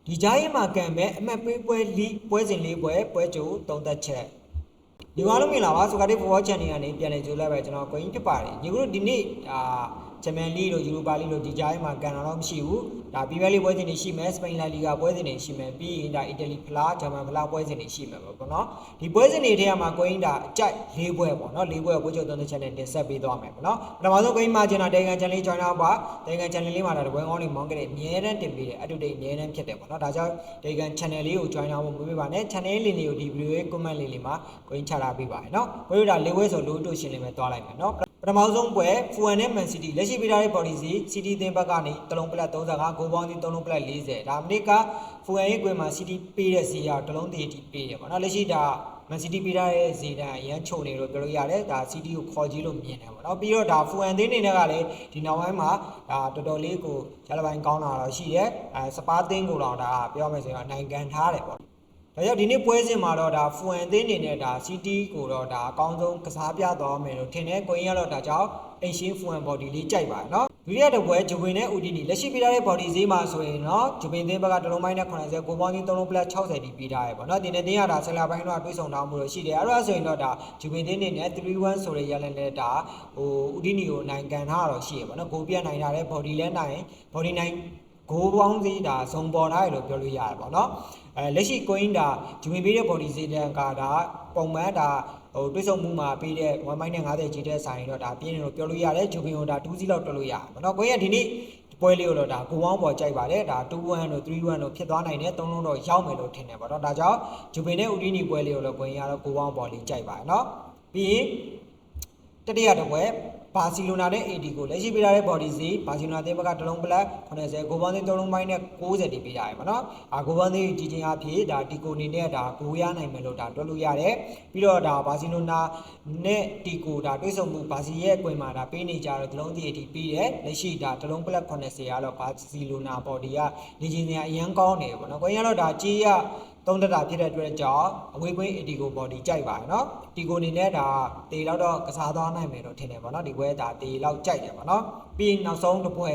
ဒီကြားရင်မှာကံမဲ့အမှတ်ပေးပွဲစဉ်၄ပွဲကြိုသုံးသက်ချက်ဒီမှာလို့မြင်လာပါဆိုကြတဲ့ forward channel ကနေပြန်လည်ကြိုးလိုက်ပဲကျွန်တော်ကိုင်းဖြစ်ပါတယ်ညီတို့ဒီနေ့ချန်ပီယံလိတို့ယူရိုပါလိတို့ဒီကြားရင်မှာကန်တာတော့မရှိဘူးဒါပီးမယ်လိပွဲစဉ်တွေရှိမယ်စပိန်လာလီဂါပွဲစဉ်တွေရှိမယ်ပြီးရင်ဒါအီတလီဖလားဂျာမန်ဖလားပွဲစဉ်တွေရှိမယ်ပေါ့နော်ဒီပွဲစဉ်တွေထဲမှာကိုင်းဒါအကြိုက်၄ပွဲပေါ့နော်၄ပွဲပွဲချုပ်သုံးသက်ချက်နဲ့တင်ဆက်ပေးသွားမယ်ပေါ့နော်ပထမဆုံးကိုင်းမှာကျင်တာတေကန်ချန်လေး join တော့ပါတေကန်ချန်လေးမှာဒါတပွဲကောင်းလေးမောင်းကြတဲ့အမြဲတမ်းတင်ပေးတယ်အတူတူအမြဲတမ်းဖြစ်တယ်ပေါ့နော်ဒါကြောင့်တေကန် channel လေးကို join အောင်မပေးပါနဲ့ channel လေးကိုဒီ video ရဲ့ comment လေးမှာကိုင်းချထားပေးပါရနော်ကိုတို့ဒါ၄ပွဲဆိုလို့တို့ရှင်းနေမယ်သွားလိုက်မယ်နော်ပထမဆုံးပွဲ Fuan နဲ့ Man City လက်ရှိပေးထားတဲ့ body စီ City အသင်းဘက်ကနေတလုံးပလက်35ဂိုးပေါင်းစီ3လုံးပလက်40ဒါမနစ်က Fuan ရဲ့ကွင်းမှာ City ပေးတဲ့စီရတလုံးတည်းတီပေးတယ်ပေါ့နော်လက်ရှိဒါ Man City ပေးထားတဲ့ဇီဒန်အရန်ချုံနေလို့ပြောလို့ရတယ်ဒါ City ကိုခေါ်ကြည့်လို့မြင်တယ်ပေါ့နော်ပြီးတော့ဒါ Fuan အသင်းနေနဲ့ကလည်းဒီနောက်ပိုင်းမှာဒါတော်တော်လေးကိုရလပိုင်းကောင်းလာတော့ရှိတယ်စပါးသင်းကိုတော့ဒါပြောမယ်ဆိုရင်နိုင်ကန်ထားတယ်ပေါ့ဒါကြောင့်ဒီနေ့ပွဲစဉ်မှာတော့ဒါ Fuan အသင်းနေနဲ့ဒါ City ကိုတော့ဒါအကောင်းဆုံးကစားပြသွားမယ်လို့ထင်တယ်ကိုင်းရတော့ဒါကြောင့်အင်ရှင်း Fuan body လေးကြိုက်ပါတယ်နော်ဒုတိယတစ်ပွဲဂျူပင်နဲ့ဦးဒီနီလက်ရှိပေးထားတဲ့ body ဈေးမှာဆိုရင်နော်ဂျူပင်သင်းဘက်ကတလုံးပိုင်းနဲ့80ကိုပေါင်းချင်း3လုံး plus 60တီပေးထားရပေါ့နော်ဒီနေ့တင်းရတာဆယ်လာပိုင်းတော့တွေးဆောင်ထားမှုလို့ရှိတယ်အဲ့ဒါဆိုရင်တော့ဒါဂျူပင်သင်းနေနဲ့3-1ဆိုတဲ့ရလနဲ့ဒါဦးဒီနီကိုနိုင်ကန်ထားတော့ရှိရပေါ့နော်ကိုပြတ်နိုင်တာတဲ့ body လဲနိုင် body နိုင်ဂိုးပေါင်းစီဒါဇုံပေါ်ထားရလို့ပြောလို့ရတယ်ပေါ့နော်လက်ရှိကိုင်းဒါဂျူမီပေးတဲ့ body ဈေးတန်းကဒါပုံမှန်ဒါတွေးဆုံမှုမှာပေးတဲ့1.50ကြီးတဲ့ဆိုင်တော့ဒါပြင်းတယ်လို့ပြောလို့ရတယ်ဂျူပင်ကိုဒါ2စီလောက်တွက်လို့ရတယ်ပေါ့နော်ကိုင်းကဒီနေ့ပွဲလေးကိုတော့ဒါကိုဝေါင်းပေါ်ကြိုက်ပါတယ်ဒါ2-1တို့3-1တို့ဖြစ်သွားနိုင်တယ်3လုံးတော့ရောက်မယ်လို့ထင်တယ်ပေါ့နော်ဒါကြောင့်ဂျူပင်နဲ့ဦးဒီနီပွဲလေးကိုတော့ကိုင်းကတော့ကိုဝေါင်းပေါ်လေးကြိုက်ပါတယ်နော်ပြီးရင်တတိယတစ်ပွဲဘာစီလိုနာနဲ့ AD ကိုလက်ရှိပေးထားတဲ့ body စီဘာစီလိုနာတဲ့ဘက်ကတလုံးပလက်80ဂိုးပေါင်း3လုံးပိုင်းနဲ့90တီပေးထားရပါတော့ဂိုးပေါင်း3ကြီးချင်းအဖြစ်ဒါတီကိုနေနဲ့ဒါဂိုးရနိုင်မယ်လို့ဒါတွက်လို့ရတယ်ပြီးတော့ဒါဘာစီလိုနာနဲ့တီကိုဒါတွေးဆုံမှုဘာစီရဲ့အကွင်မှာဒါပေးနေကြတော့တလုံးစီ AD ပြီးတယ်လက်ရှိဒါတလုံးပလက်80ကတော့ဘာစီလိုနာ body ကနေချင်းစရာအရန်ကောင်းနေပေါ့နော်ကိုင်းရတော့ဒါကြေးရသုံးတက်တာဖြစ်တဲ့အတွက်ကြောင့်အဝေးကွင်း AD ကို body ကြိုက်ပါတယ်နော်တီကိုနေနဲ့ဒါတေလောက်တော့ကစားသွားနိုင်မယ်လို့ထင်တယ်ပေါ့နော်ဒီပွဲဒါတေလောက်ကြိုက်တယ်ပေါ့နော်ပြီးနောက်ဆုံးတစ်ပွဲ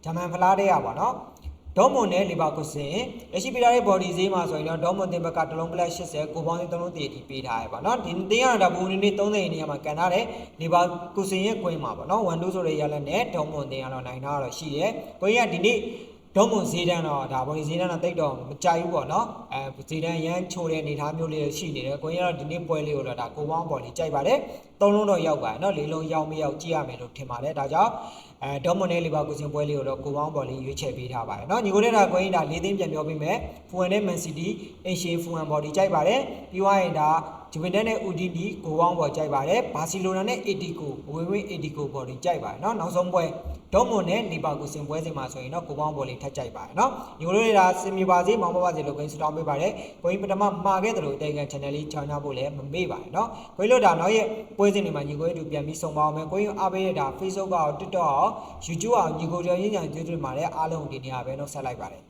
ဂျာမန်ဖလားတဲ့ရပါနော်ဒေါမွန်နဲ့လီဗာပူးစင်လက်ရှိပေးထားတဲ့ body ဈေးမှာဆိုရင်တော့ဒေါမွန်တင်ဘက်ကတလုံးပလက်80ကိုပေါင်း3လုံးတည်တီပေးထားရပါနော်ဒီတင်းရတာဘူနေနေ30နေရာမှာကန်ထားတယ်လီဗာပူးစင်ရဲ့ကွင်းမှာပေါ့နော်1-2ဆိုတဲ့ရလက်နဲ့ဒေါမွန်တင်ရတော့နိုင်တာတော့ရှိတယ်ကိုင်းကဒီနေ့ဒေါမွန်ဈေးတန်းတော့ဒါဘော်ဒီဈေးတန်းတော့တိတ်တော့မကြိုက်ဘူးပေါ့နော်ဈေးတန်းရမ်းချိုးတဲ့အနေအထားမျိုးလေးရှိနေတယ်ကိုင်းကတော့ဒီနေ့ပွဲလေးကိုတော့ဒါကိုပေါင်းဘော်လေးကြိုက်ပါတယ်3လုံးတော့ရောက်ပါတယ်နော်4လုံးရောက်မရောက်ကြည့်ရမယ်လို့ထင်ပါတယ်ဒါကြောင့်ဒေါမွန်နဲ့လီဗာပူးစင်ပွဲလေးကိုတော့ကိုပေါင်းဘော်လေးရွေးချယ်ပေးထားပါတယ်နော်ညီကိုတဲ့ဒါကိုင်းဒါ၄သိန်းပြန်ပြောပေးမယ်ဖူအန်နဲ့ Man City အင်ရှေဖူအန်ဘော်ဒီကြိုက်ပါတယ်ပြီးသွားရင်ဒါဂျူဗင်တက်နဲ့ဦးဒီနီကိုပေါင်းဘော်ကြိုက်ပါတယ်ဘာစီလိုနာနဲ့ AD ကိုဝေဝင်း AD ကိုဘော်ဒီကြိုက်ပါတယ်နော်နောက်ဆုံးပွဲဒေါမွန်နဲ့လီဗာပူးစင်ပွဲစဉ်မှာဆိုရင်တော့ကိုပေါင်းဘော်လေးထပ်ကြိုက်ပါတယ်နော်ညီကိုတို့ဒါစင်မြပါစေမောင်းပါစေလို့ကိုင်းစတောင်းပေးပါတယ်ကိုင်းပထမမှာခဲ့တယ်လို့အတေကန် channel လေး join ဖို့လည်းမမေ့ပါနဲ့နော်ကိုင်းလို့ဒါနောက်ရဲ့ပွဲစဉ်တွေမှာညီကိုတို့ပြန်ပြီးဆုံပါအောင်မယ်ကိုင်းအားပေးရတာ Facebook ကော TikTok ကော YouTube ကောညီကိုတို့ရင်းကြံကြွေးတွေမှာလည်းအားလုံးဒီနေရာပဲနှုတ်ဆက်လိုက်ပါတယ်